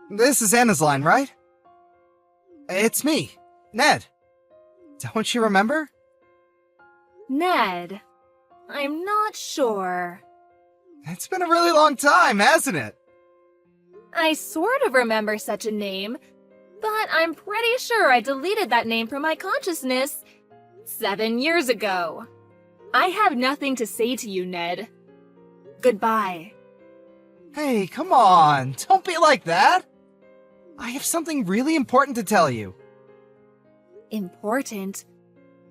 This is Anna's line, right? It's me, Ned. Don't you remember? Ned. I'm not sure. It's been a really long time, hasn't it? I sort of remember such a name, but I'm pretty sure I deleted that name from my consciousness 7 years ago. I have nothing to say to you, Ned. Goodbye. Hey, come on, don't be like that. I have something really important to tell you. Important?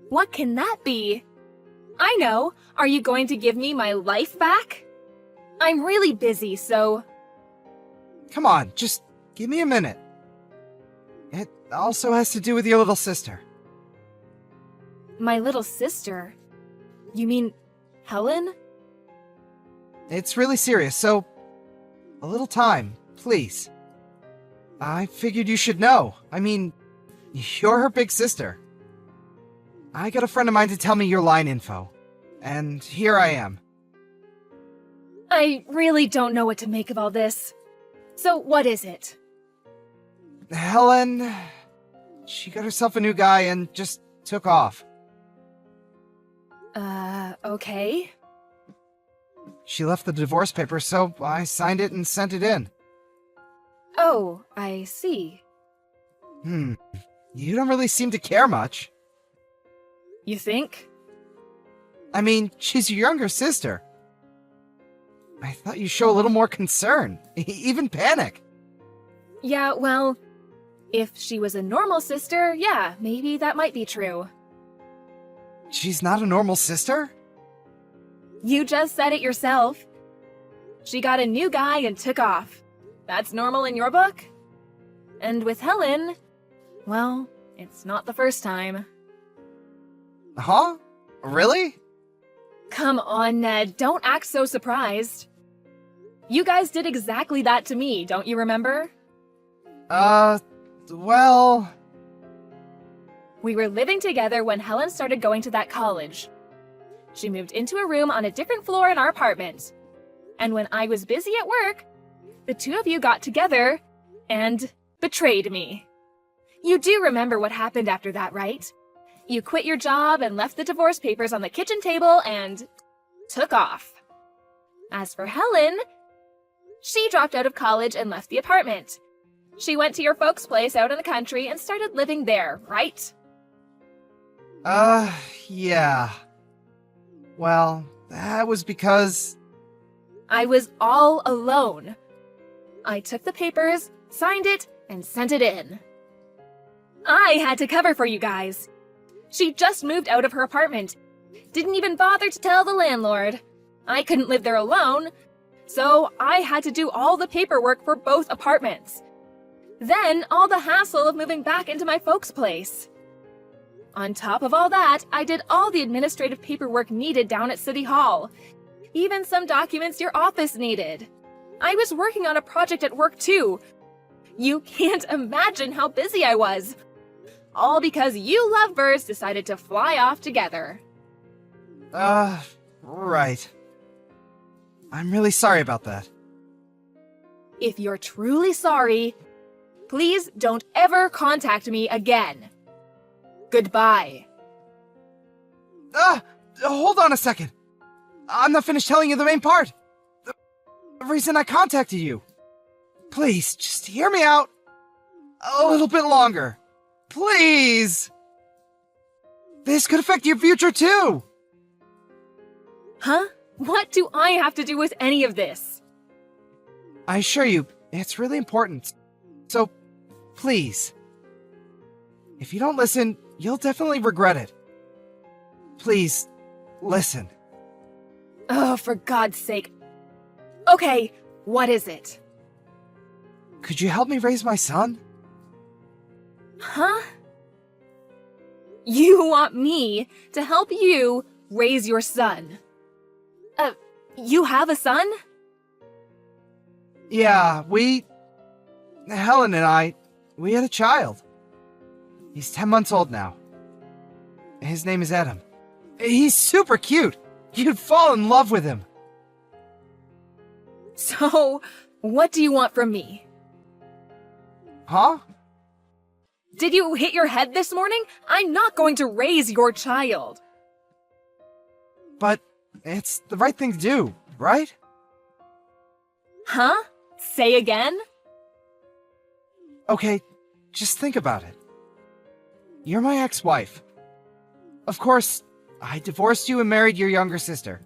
What can that be? I know. Are you going to give me my life back? I'm really busy, so... Come on, just give me a minute. It also has to do with your little sister. My little sister? You mean Helen? It's really serious, so a little time, please. I figured you should know. I mean, you're her big sister. I got a friend of mine to tell me your line info, and here I am. I really don't know what to make of all this. So what is it? Helen... She got herself a new guy and just took off. Okay. She left the divorce papers, so I signed it and sent it in. Oh, I see. You don't really seem to care much. You think? I mean, she's your younger sister. I thought you'd show a little more concern, even panic. Yeah, well, if she was a normal sister, yeah, maybe that might be true. She's not a normal sister? You just said it yourself. She got a new guy and took off. That's normal in your book? And with Helen, well, it's not the first time. Huh? Really? Come on, Ned, don't act so surprised. You guys did exactly that to me, don't you remember? Well... We were living together when Helen started going to that college. She moved into a room on a different floor in our apartment. And when I was busy at work, the two of you got together and betrayed me. You do remember what happened after that, right? You quit your job and left the divorce papers on the kitchen table and took off. As for Helen, she dropped out of college and left the apartment. She went to your folks' place out in the country and started living there, right? Yeah. Well, that was because... I was all alone. I took the papers, signed it, and sent it in. I had to cover for you guys. She just moved out of her apartment. Didn't even bother to tell the landlord. I couldn't live there alone, so I had to do all the paperwork for both apartments. Then all the hassle of moving back into my folks' place. On top of all that, I did all the administrative paperwork needed down at City Hall. Even some documents your office needed. I was working on a project at work too. You can't imagine how busy I was. All because you lovebirds decided to fly off together. Right. I'm really sorry about that. If you're truly sorry, please don't ever contact me again. Goodbye. Hold on a second. I'm not finished telling you the main part. The reason I contacted you. Please, just hear me out a little bit longer. Please! This could affect your future too! Huh? What do I have to do with any of this? I assure you, it's really important. So, please. If you don't listen, you'll definitely regret it. Please, listen. Oh, for God's sake. Okay, what is it? Could you help me raise my son? Huh? You want me to help you raise your son? You have a son? Yeah, Helen and I, we had a child. He's 10 months old now. His name is Adam. He's super cute. You'd fall in love with him. So, what do you want from me? Huh? Did you hit your head this morning? I'm not going to raise your child. But it's the right thing to do, right? Huh? Say again? Okay, just think about it. You're my ex-wife. Of course, I divorced you and married your younger sister.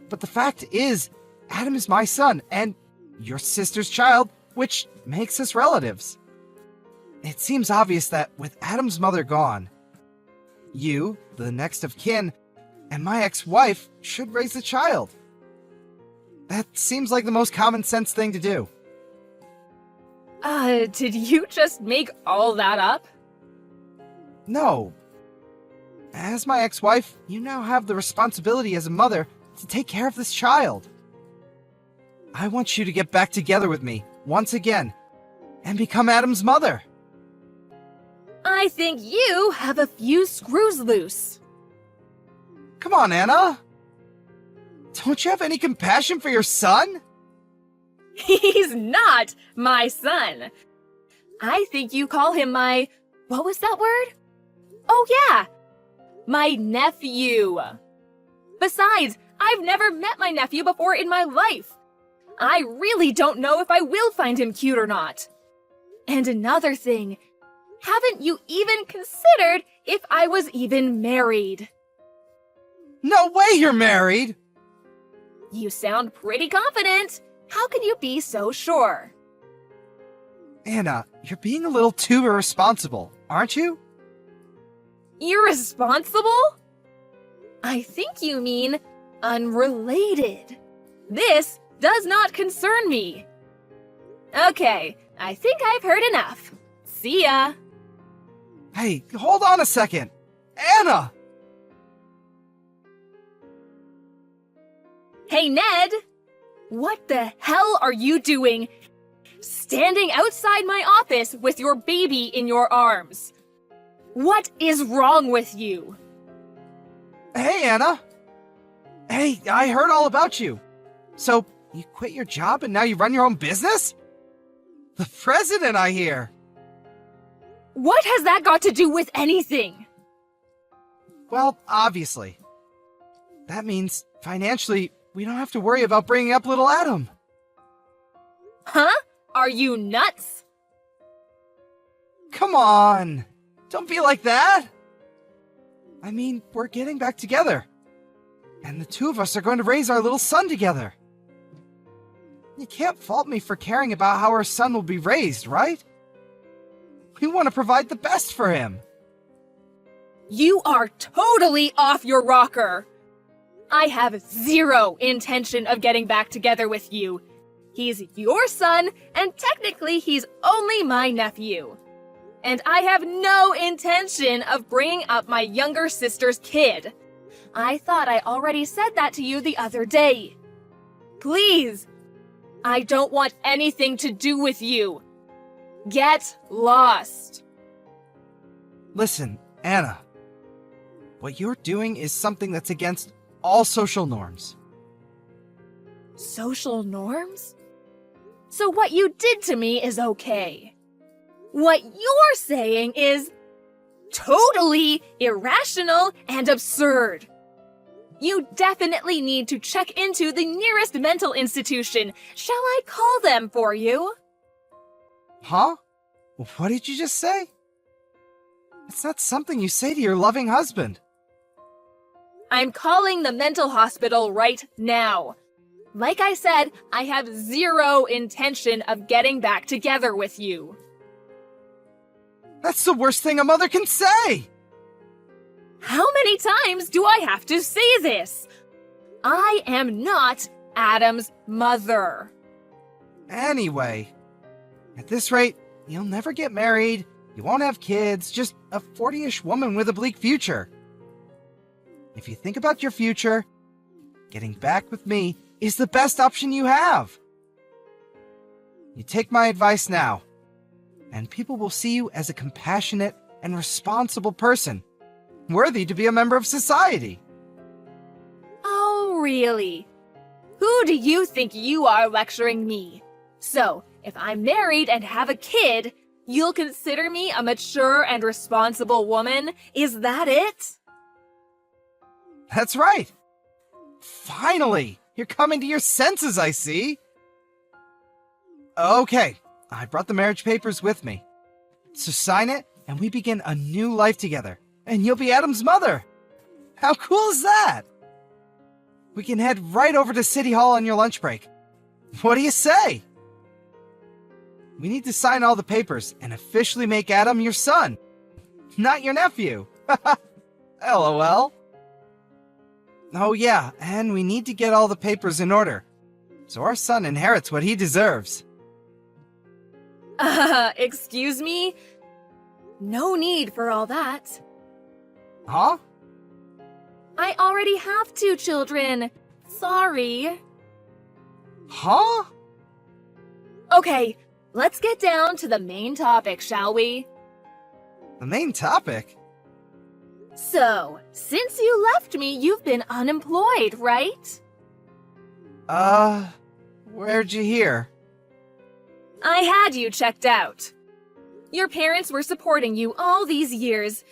But the fact is, Adam is my son, and your sister's child, which makes us relatives. It seems obvious that with Adam's mother gone, you, the next of kin, and my ex-wife should raise the child. That seems like the most common sense thing to do. Did you just make all that up? No. As my ex-wife, you now have the responsibility as a mother to take care of this child. I want you to get back together with me, once again, and become Adam's mother. I think you have a few screws loose. Come on, Anna. Don't you have any compassion for your son? He's not my son. I think you call him my... What was that word? Oh, yeah. My nephew. Besides, I've never met my nephew before in my life. I really don't know if I will find him cute or not. And another thing, haven't you even considered if I was even married? No way you're married! You sound pretty confident. How can you be so sure? Anna, you're being a little too irresponsible, aren't you? Irresponsible? I think you mean unrelated. This does not concern me. Okay, I think I've heard enough. See ya. Hey, hold on a second. Anna! Hey, Ned! What the hell are you doing? Standing outside my office with your baby in your arms. What is wrong with you? Hey, Anna! Hey, I heard all about you. So, you quit your job and now you run your own business? The president, I hear. What has that got to do with anything? Well, obviously. That means, financially, we don't have to worry about bringing up little Adam. Huh? Are you nuts? Come on! Don't be like that! I mean, we're getting back together. And the two of us are going to raise our little son together. You can't fault me for caring about how our son will be raised, right? We want to provide the best for him. You are totally off your rocker. I have zero intention of getting back together with you. He's your son, and technically he's only my nephew. And I have no intention of bringing up my younger sister's kid. I thought I already said that to you the other day. Please, I don't want anything to do with you. Get lost. Listen, Anna. What you're doing is something that's against all social norms. Social norms? So what you did to me is okay. What you're saying is totally irrational and absurd. You definitely need to check into the nearest mental institution. Shall I call them for you? Huh? What did you just say? It's not something you say to your loving husband. I'm calling the mental hospital right now. Like I said, I have zero intention of getting back together with you. That's the worst thing a mother can say! How many times do I have to say this? I am not Adam's mother. Anyway, at this rate, you'll never get married, you won't have kids, just a 40-ish woman with a bleak future. If you think about your future, getting back with me is the best option you have. You take my advice now, and people will see you as a compassionate and responsible person, worthy to be a member of society. Oh, really? Who do you think you are lecturing me? So, if I'm married and have a kid, You'll consider me a mature and responsible woman? Is that it? That's right. Finally, you're coming to your senses, I see. Okay, I brought the marriage papers with me. So sign it, and we begin a new life together. And you'll be Adam's mother. How cool is that? We can head right over to City Hall on your lunch break. What do you say? We need to sign all the papers and officially make Adam your son, not your nephew. LOL. Oh yeah, and we need to get all the papers in order, so our son inherits what he deserves. Excuse me? No need for all that. Huh? I already have 2 children. Sorry. Huh? Okay, let's get down to the main topic, shall we? The main topic? So, since you left me, you've been unemployed, right? Where'd you hear? I had you checked out. Your parents were supporting you all these years,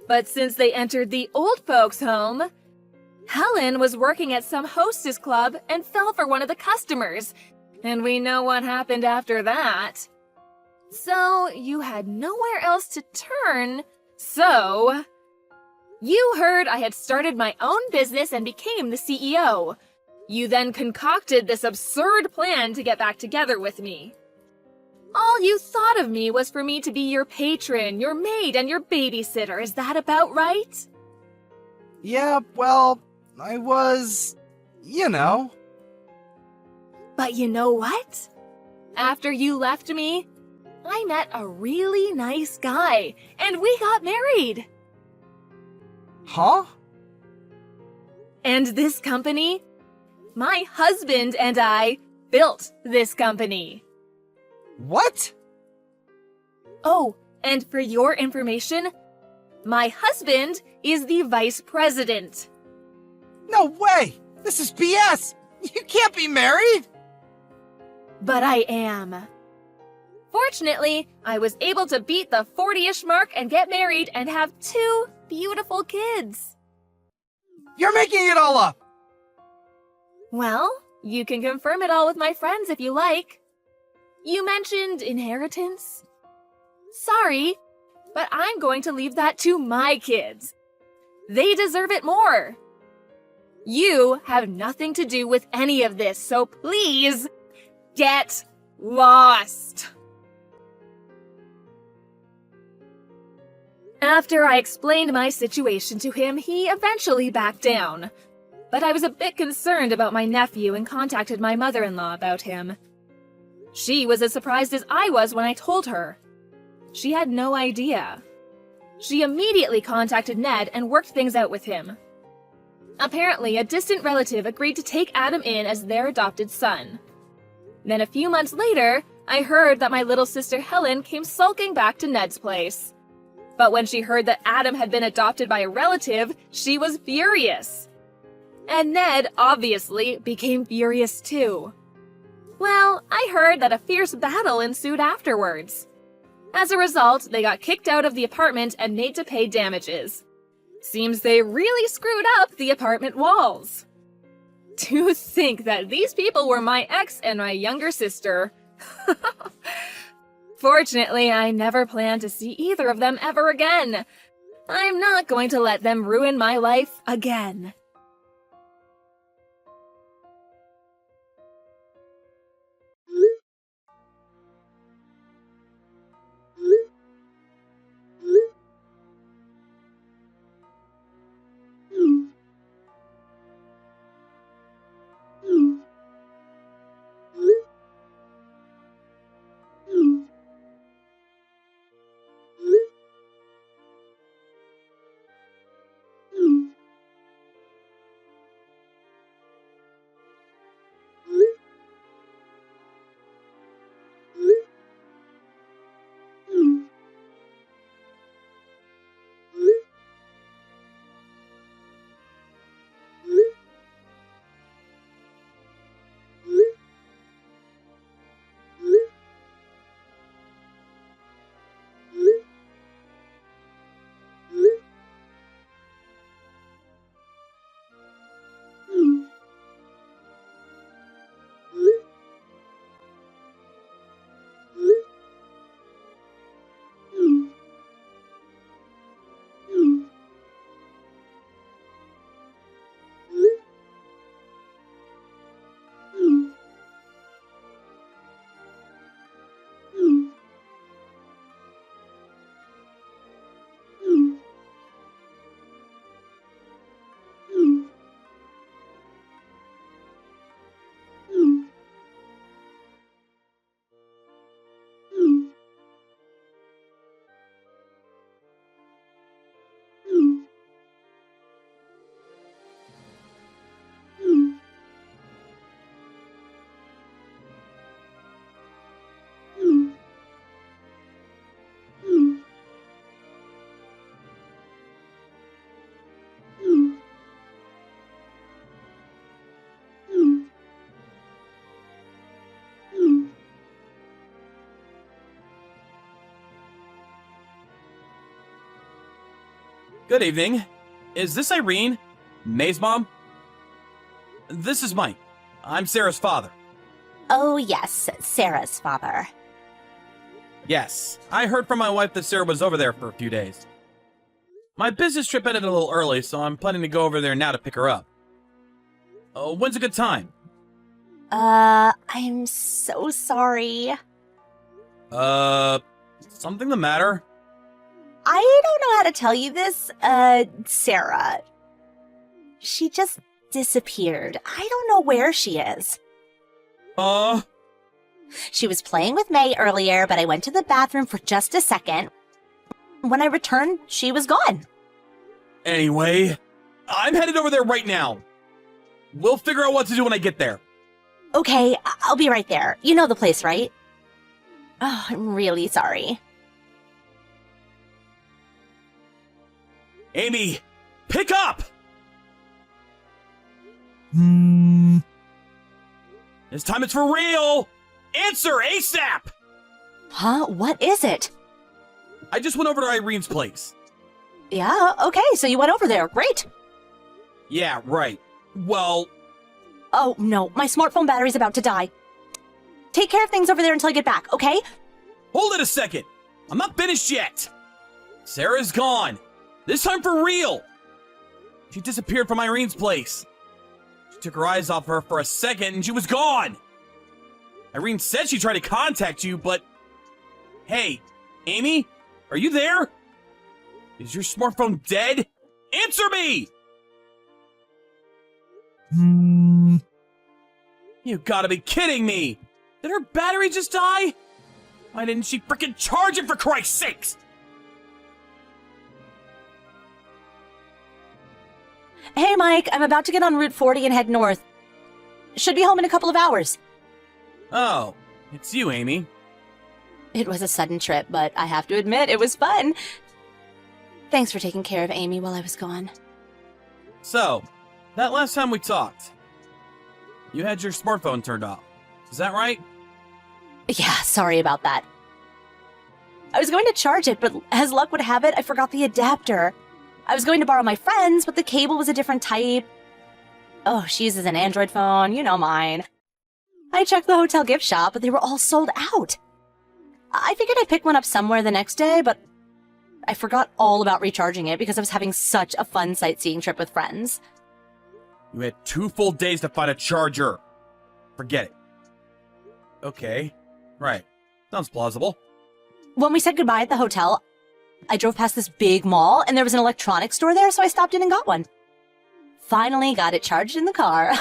but since they entered the old folks' home, Helen was working at some hostess club and fell for one of the customers, and we know what happened after that. So, you had nowhere else to turn, so... You heard I had started my own business and became the CEO. You then concocted this absurd plan to get back together with me. All you thought of me was for me to be your patron, your maid, and your babysitter. Is that about right? Yeah, well, I was... you know. But you know what? After you left me, I met a really nice guy, and we got married. Huh? And this company? My husband and I built this company. What? Oh, and for your information, my husband is the vice president. No way! This is BS! You can't be married! But I am. Fortunately, I was able to beat the 40-ish mark and get married and have 2 beautiful kids. You're making it all up! Well, you can confirm it all with my friends if you like. You mentioned inheritance? Sorry, but I'm going to leave that to my kids. They deserve it more. You have nothing to do with any of this, so please get lost. After I explained my situation to him, he eventually backed down. But I was a bit concerned about my nephew and contacted my mother-in-law about him. She was as surprised as I was when I told her. She had no idea. She immediately contacted Ned and worked things out with him. Apparently, a distant relative agreed to take Adam in as their adopted son. Then a few months later, I heard that my little sister Helen came sulking back to Ned's place. But when she heard that Adam had been adopted by a relative, she was furious. And Ned, obviously, became furious too. Well, I heard that a fierce battle ensued afterwards. As a result, they got kicked out of the apartment and made to pay damages. Seems they really screwed up the apartment walls. To think that these people were my ex and my younger sister. Fortunately, I never plan to see either of them ever again. I'm not going to let them ruin my life again. Good evening. Is this Irene? May's mom? This is Mike. I'm Sarah's father. Oh, yes, Sarah's father. Yes, I heard from my wife that Sarah was over there for a few days. My business trip ended a little early, so I'm planning to go over there now to pick her up. When's a good time? I'm so sorry. Something the matter? I don't know how to tell you this, Sarah. She just disappeared. I don't know where she is. She was playing with May earlier, but I went to the bathroom for just a second. When I returned, she was gone. Anyway, I'm headed over there right now. We'll figure out what to do when I get there. Okay, I'll be right there. You know the place, right? Oh, I'm really sorry. Amy, pick up! This time it's for real! Answer ASAP! Huh? What is it? I just went over to Irene's place. Yeah, okay, so you went over there. Great. Yeah, right. Well, Oh, no, my smartphone battery's about to die. Take care of things over there until I get back, okay? hold it a second. I'm not finished yet. Sarah's gone. This time for real. She disappeared from Irene's place. She took her eyes off her for a second and she was gone. Irene said she tried to contact you, but... Hey, Amy, are you there? Is your smartphone dead? Answer me! You gotta be kidding me! Did her battery just die? Why didn't she frickin' charge it for Christ's sakes? Hey, Mike, I'm about to get on Route 40 and head north. Should be home in a couple of hours. Oh, it's you, Amy. It was a sudden trip, but I have to admit, it was fun. Thanks for taking care of Amy while I was gone. So, that last time we talked, you had your smartphone turned off. Is that right? Yeah, sorry about that. I was going to charge it, but as luck would have it, I forgot the adapter. I was going to borrow my friend's, but the cable was a different type. Oh, she uses an Android phone, you know mine. I checked the hotel gift shop, but they were all sold out. I figured I'd pick one up somewhere the next day, but I forgot all about recharging it because I was having such a fun sightseeing trip with friends. You had 2 full days to find a charger. Forget it. Okay, right. Sounds plausible. When we said goodbye at the hotel, I drove past this big mall, and there was an electronics store there, so I stopped in and got one. Finally got it charged in the car.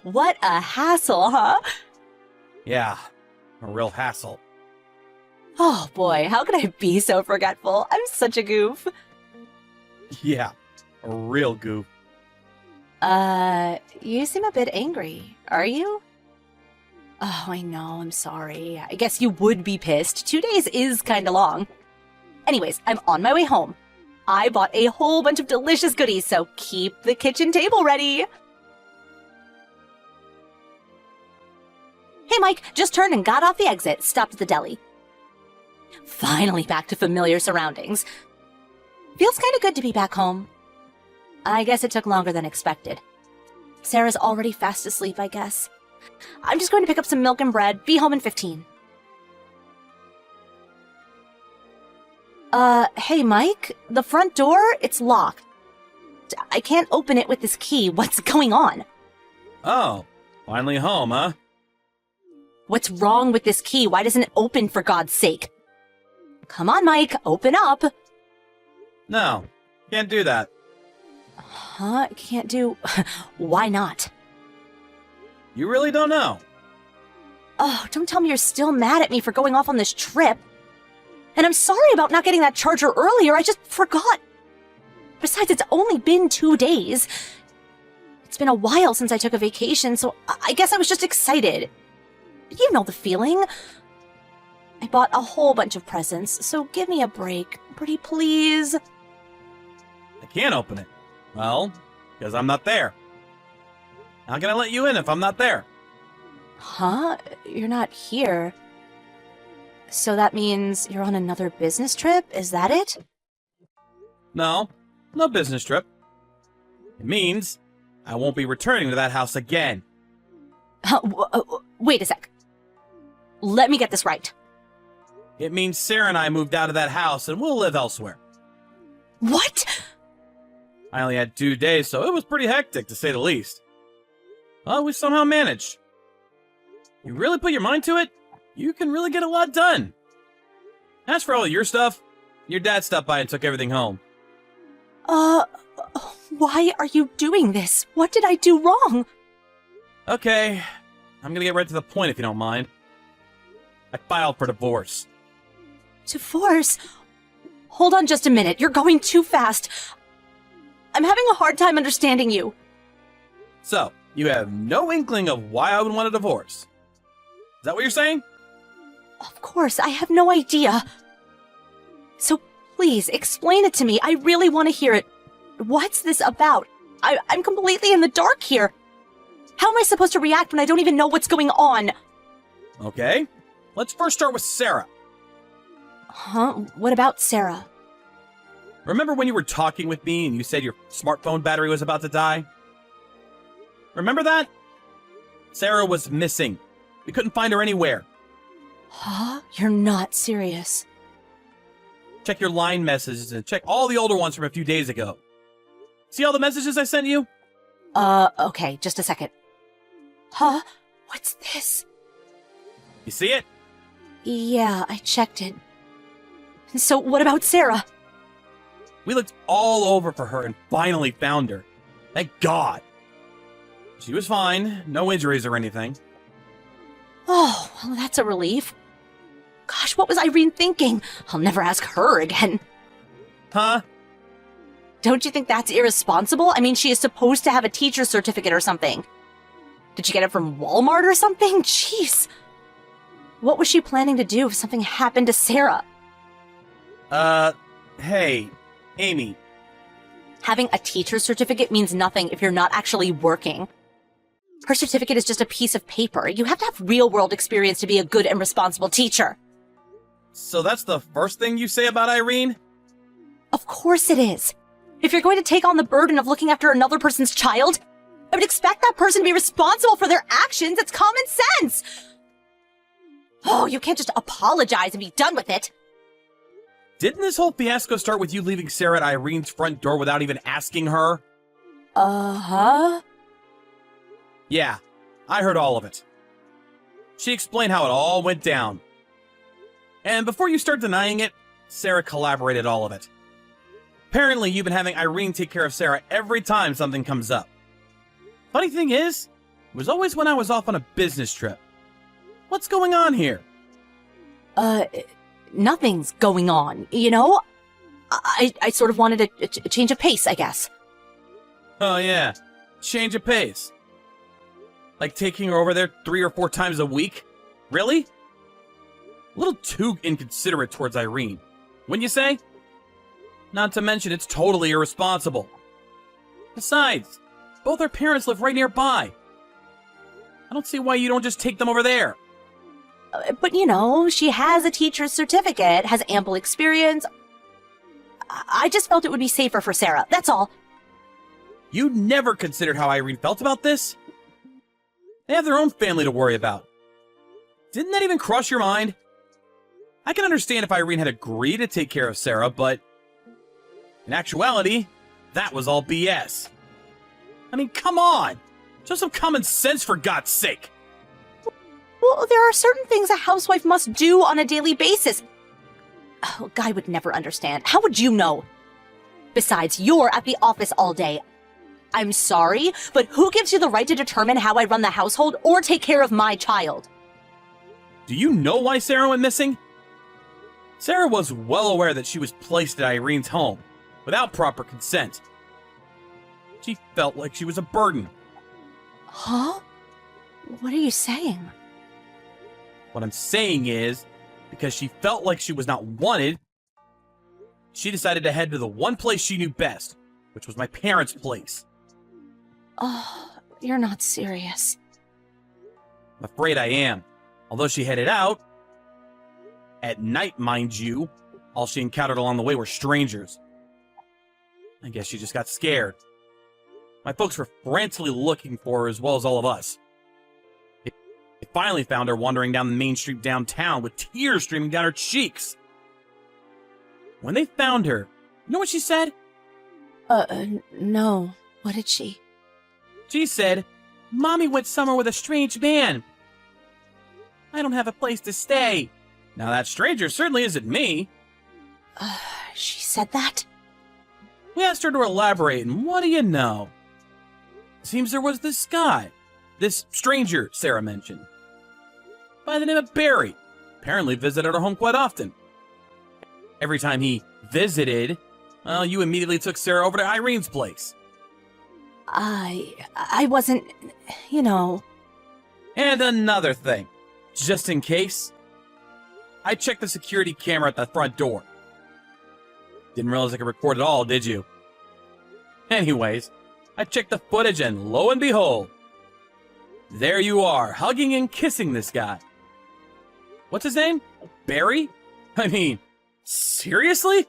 What a hassle, huh? Yeah, a real hassle. Oh boy, how could I be so forgetful? I'm such a goof. Yeah, a real goof. You seem a bit angry. Are you? Oh, I know, I'm sorry. I guess you would be pissed. 2 days is kinda long. Anyways, I'm on my way home. I bought a whole bunch of delicious goodies, so keep the kitchen table ready. Hey, Mike, just turned and got off the exit, stopped at the deli. Finally back to familiar surroundings. Feels kinda good to be back home. I guess it took longer than expected. Sarah's already fast asleep, I guess. I'm just going to pick up some milk and bread, be home in 15. Hey, Mike, the front door, it's locked. I can't open it with this key. What's going on? Oh, finally home, huh? What's wrong with this key? Why doesn't it open, for God's sake? Come on, Mike, open up. No, can't do that. Huh? Can't do... Why not? You really don't know. Oh, don't tell me you're still mad at me for going off on this trip. And I'm sorry about not getting that charger earlier. I just forgot. Besides, it's only been 2 days. It's been a while since I took a vacation, so I guess I was just excited. You know the feeling. I bought a whole bunch of presents, so give me a break. Pretty please. I can't open it. Well, because I'm not there. How can I let you in if I'm not there? Huh? You're not here. So that means you're on another business trip? Is that it? No, No business trip. It means I won't be returning to that house again. Wait a sec. Let me get this right. It means Sarah and I moved out of that house and we'll live elsewhere. What? I only had 2 days, so it was pretty hectic, to say the least. Well, we somehow managed. You really put your mind to it, you can really get a lot done. As for all of your stuff, your dad stopped by and took everything home. Why are you doing this? What did I do wrong? Okay, I'm gonna get right to the point if you don't mind. I filed for divorce. Divorce? Hold on just a minute. You're going too fast. I'm having a hard time understanding you. So, you have no inkling of why I would want a divorce. Is that what you're saying? Of course, I have no idea. So please, explain it to me. I really want to hear it. What's this about? I'm completely in the dark here. How am I supposed to react when I don't even know what's going on? Okay, let's first start with Sarah. Huh? What about Sarah? Remember when you were talking with me and you said your smartphone battery was about to die? Remember that? Sarah was missing. We couldn't find her anywhere. Huh? You're not serious. Check your line messages and check all the older ones from a few days ago. See all the messages I sent you? Okay, just a second. Huh? What's this? You see it? Yeah, I checked it. So what about Sarah? We looked all over for her and finally found her. Thank God. She was fine, no injuries or anything. Oh, well, that's a relief. Gosh, what was Irene thinking? I'll never ask her again. Huh? Don't you think that's irresponsible? I mean, she is supposed to have a teacher's certificate or something. Did she get it from Walmart or something? Jeez. What was she planning to do if something happened to Sarah? Hey, Amy. Having a teacher's certificate means nothing if you're not actually working. Her certificate is just a piece of paper. You have to have real-world experience to be a good and responsible teacher. So that's the first thing you say about Irene? Of course it is. If you're going to take on the burden of looking after another person's child, I would expect that person to be responsible for their actions. It's common sense. Oh, you can't just apologize and be done with it. Didn't this whole fiasco start with you leaving Sarah at Irene's front door without even asking her? Uh-huh. Yeah, I heard all of it. She explained how it all went down. And before you start denying it, Sarah collaborated all of it. Apparently, you've been having Irene take care of Sarah every time something comes up. Funny thing is, it was always when I was off on a business trip. What's going on here? Nothing's going on, you know? I sort of wanted a change of pace, I guess. Oh yeah, change of pace. Like taking her over there 3 or 4 times a week? Really? A little too inconsiderate towards Irene, wouldn't you say? Not to mention it's totally irresponsible. Besides, both her parents live right nearby. I don't see why you don't just take them over there. But you know, she has a teacher's certificate, has ample experience. I just felt it would be safer for Sarah, that's all. You never considered how Irene felt about this? They have their own family to worry about. Didn't that even cross your mind? I can understand if Irene had agreed to take care of Sarah, but in actuality, that was all BS. I mean, come on! Show some common sense for God's sake! Well, there are certain things a housewife must do on a daily basis. Oh, Guy would never understand. How would you know? Besides, you're at the office all day. I'm sorry, but who gives you the right to determine how I run the household or take care of my child? Do you know why Sarah went missing? Sarah was well aware that she was placed at Irene's home without proper consent. She felt like she was a burden. Huh? What are you saying? What I'm saying is, because she felt like she was not wanted, she decided to head to the one place she knew best, which was my parents' place. Oh, you're not serious. I'm afraid I am. Although she headed out, at night, mind you, all she encountered along the way were strangers. I guess she just got scared. My folks were frantically looking for her as well as all of us. They finally found her wandering down the main street downtown with tears streaming down her cheeks. When they found her, you know what she said? No. What did she? She said, "Mommy went somewhere with a strange man. I don't have a place to stay." Now that stranger certainly isn't me. She said that? We asked her to elaborate, and what do you know? Seems there was this guy, this stranger Sarah mentioned, by the name of Barry. Apparently visited our home quite often. Every time he visited, well, you immediately took Sarah over to Irene's place. I wasn't, you know. And another thing, just in case, I checked the security camera at the front door. Didn't realize I could record it all, did you? Anyways, I checked the footage and lo and behold, there you are, hugging and kissing this guy. What's his name? Barry? I mean, seriously?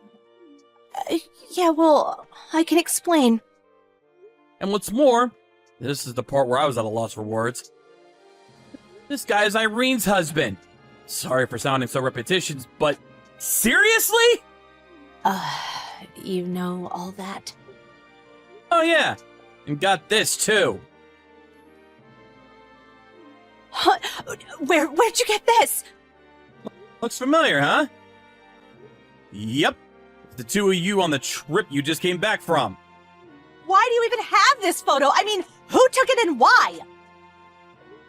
Yeah, well, I can explain. And what's more, this is the part where I was at a loss for words. This guy is Irene's husband. Sorry for sounding so repetitious, but seriously? You know all that? Oh yeah, and got this too. Huh? Where'd you get this? Looks familiar, huh? Yep, the two of you on the trip you just came back from. Why do you even have this photo? I mean, who took it and why?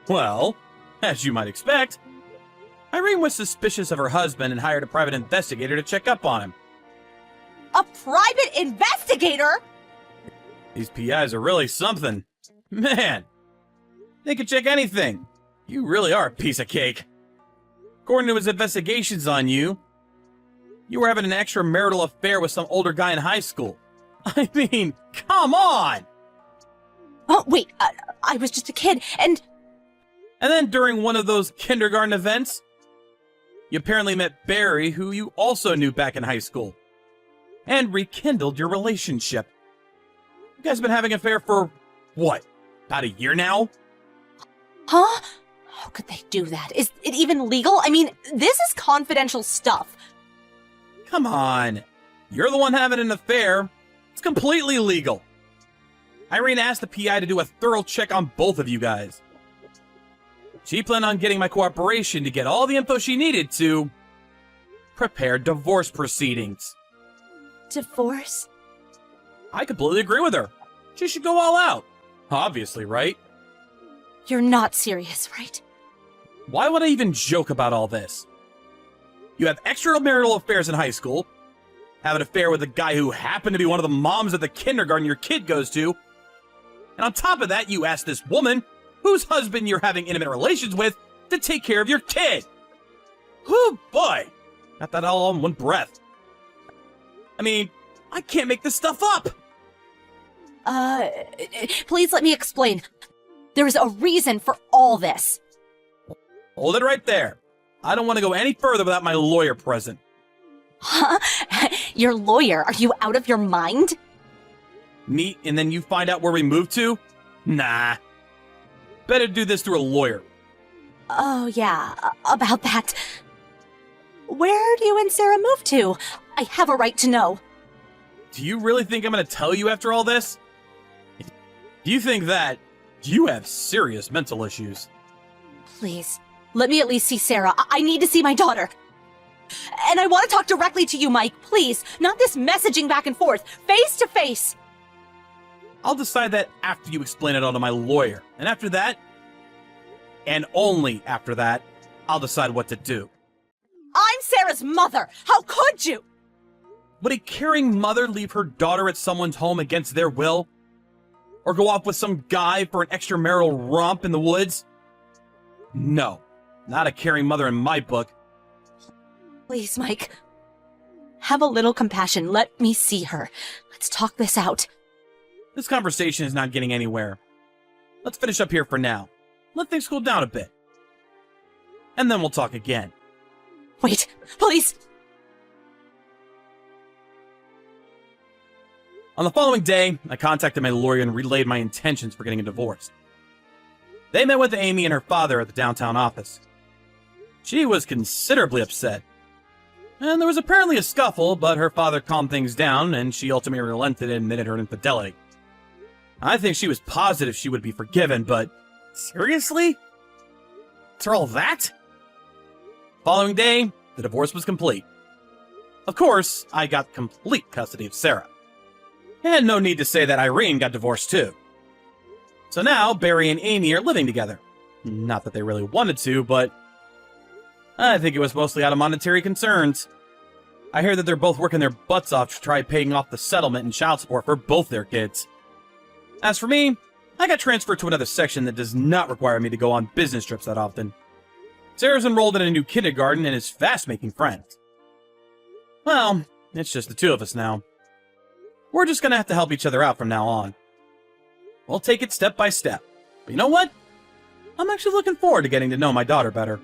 Well, as you might expect, Irene was suspicious of her husband and hired a private investigator to check up on him. A private investigator? These PIs are really something. Man, they could check anything. You really are a piece of cake. According to his investigations on you, you were having an extramarital affair with some older guy in high school. I mean, come on! Oh, wait, I was just a kid, and... And then during one of those kindergarten events, you apparently met Barry, who you also knew back in high school, and rekindled your relationship. You guys have been having an affair for, what, about a year now? Huh? How could they do that? Is it even legal? I mean, this is confidential stuff. Come on. You're the one having an affair. It's completely legal. Irene asked the PI to do a thorough check on both of you guys. She planned on getting my cooperation to get all the info she needed to prepare divorce proceedings. Divorce? I completely agree with her. She should go all out. Obviously, right? You're not serious, right? Why would I even joke about all this? You have extramarital affairs in high school, have an affair with a guy who happened to be one of the moms at the kindergarten your kid goes to, and on top of that, you ask this woman, whose husband you're having intimate relations with, to take care of your kid. Oh boy! Got that all in one breath. I mean, I can't make this stuff up! Please let me explain. There is a reason for all this. Hold it right there. I don't want to go any further without my lawyer present. Huh? Your lawyer? Are you out of your mind? Meet and then you find out where we moved to? Nah. Better do this through a lawyer. Oh, yeah, about that. Where do you and Sarah move to? I have a right to know. Do you really think I'm going to tell you after all this? If you think that, you have serious mental issues. Please, let me at least see Sarah. I need to see my daughter. And I want to talk directly to you, Mike. Please, not this messaging back and forth. Face to face. I'll decide that after you explain it all to my lawyer. And after that, and only after that, I'll decide what to do. I'm Sarah's mother. How could you? Would a caring mother leave her daughter at someone's home against their will? Or go off with some guy for an extramarital romp in the woods? No, not a caring mother in my book. Please, Mike. Have a little compassion. Let me see her. Let's talk this out. This conversation is not getting anywhere. Let's finish up here for now. Let things cool down a bit. And then we'll talk again. Wait, please. On the following day, I contacted my lawyer and relayed my intentions for getting a divorce. They met with Amy and her father at the downtown office. She was considerably upset. And there was apparently a scuffle, but her father calmed things down, and she ultimately relented and admitted her infidelity. I think she was positive she would be forgiven, but seriously? After all that? Following day, the divorce was complete. Of course, I got complete custody of Sarah. And no need to say that Irene got divorced too. So now, Barry and Amy are living together. Not that they really wanted to, but I think it was mostly out of monetary concerns. I hear that they're both working their butts off to try paying off the settlement and child support for both their kids. As for me, I got transferred to another section that does not require me to go on business trips that often. Sarah's enrolled in a new kindergarten and is fast making friends. Well, it's just the two of us now. We're just gonna have to help each other out from now on. We'll take it step by step. But you know what? I'm actually looking forward to getting to know my daughter better.